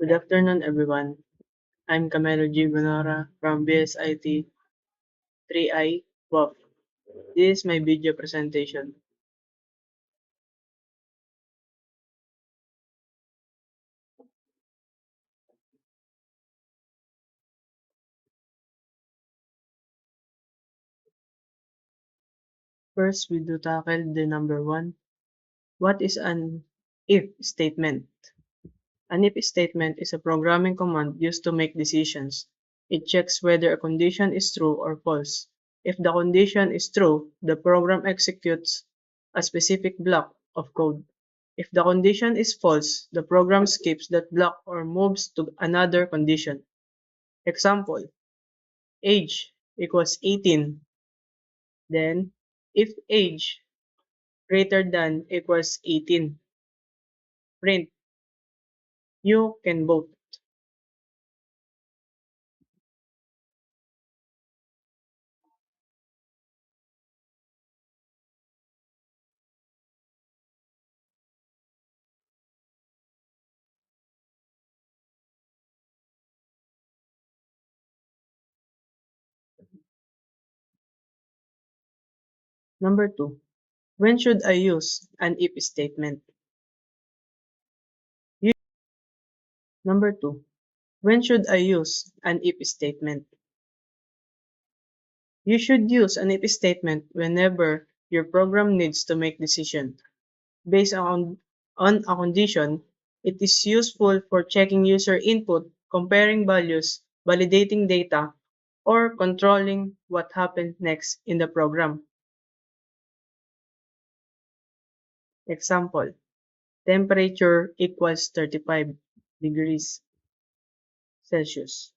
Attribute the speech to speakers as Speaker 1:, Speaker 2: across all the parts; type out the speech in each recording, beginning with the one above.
Speaker 1: Good afternoon, everyone. I'm Camelo G. Gonora from BSIT 3I WAF. This is my video presentation. First, we do tackle the number one. What is an if statement? An if statement is a programming command used to make decisions. It checks whether a condition is true or false. If the condition is true, the program executes a specific block of code. If the condition is false, the program skips that block or moves to another condition. Example, age equals 18. Then, if age greater than equals 18, print you can vote. Number 2, when should I use an if statement? Number 2, when should I use an if statement? You should use an if statement whenever your program needs to make decision. Based on a condition, it is useful for checking user input, comparing values, validating data, or controlling what happens next in the program. Example, temperature equals 35 degrees Celsius.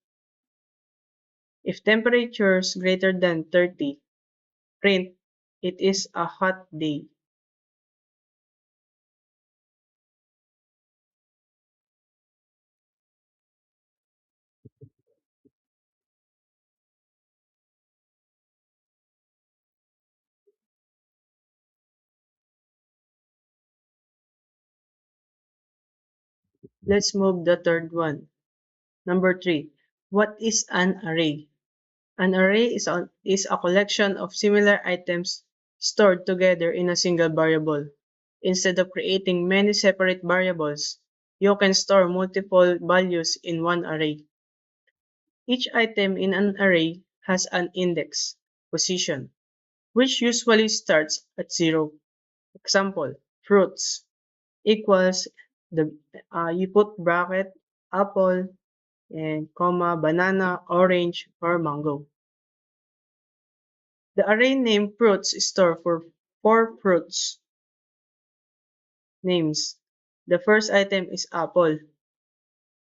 Speaker 1: If temperature is greater than 30, print it is a hot day. Let's move the third one. Number 3. What is an array? An array is a collection of similar items stored together in a single variable. Instead of creating many separate variables, you can store multiple values in one array. Each item in an array has an index, position, which usually starts at 0. Example, fruits equals you put bracket apple and comma banana, orange, or mango. The array name fruits store for 4 fruits names. The first item is apple.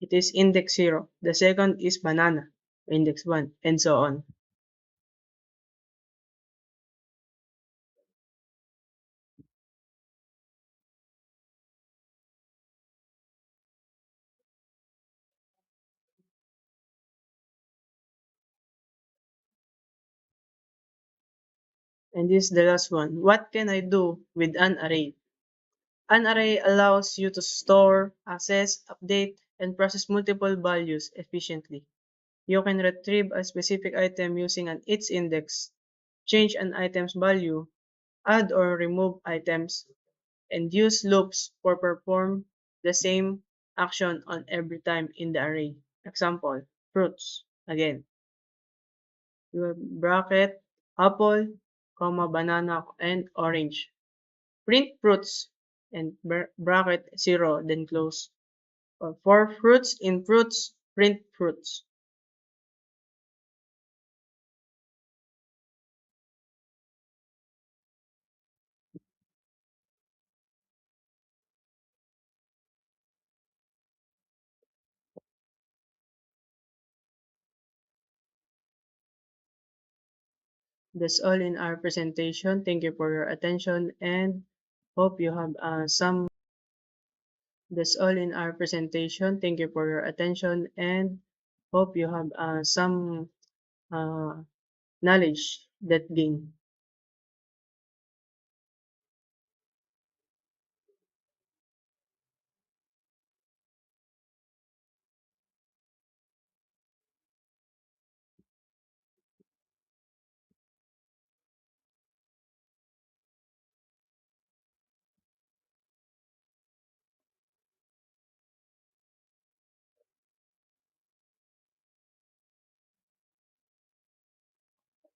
Speaker 1: It is index 0. The second is banana, index 1, and so on. And this is the last one. What can I do with an array? An array allows you to store, access, update, and process multiple values efficiently. You can retrieve a specific item using its index, change an item's value, add or remove items, and use loops for perform the same action on every time in the array. Example, fruits. Again, your bracket, apple, comma, banana, and orange. Print fruits and bracket 0, then close. Or for fruits in fruits, print fruits. That's all in our presentation. Thank you for your attention and hope you have some. That's all in our presentation. Thank you for your attention and hope you have some knowledge that gained.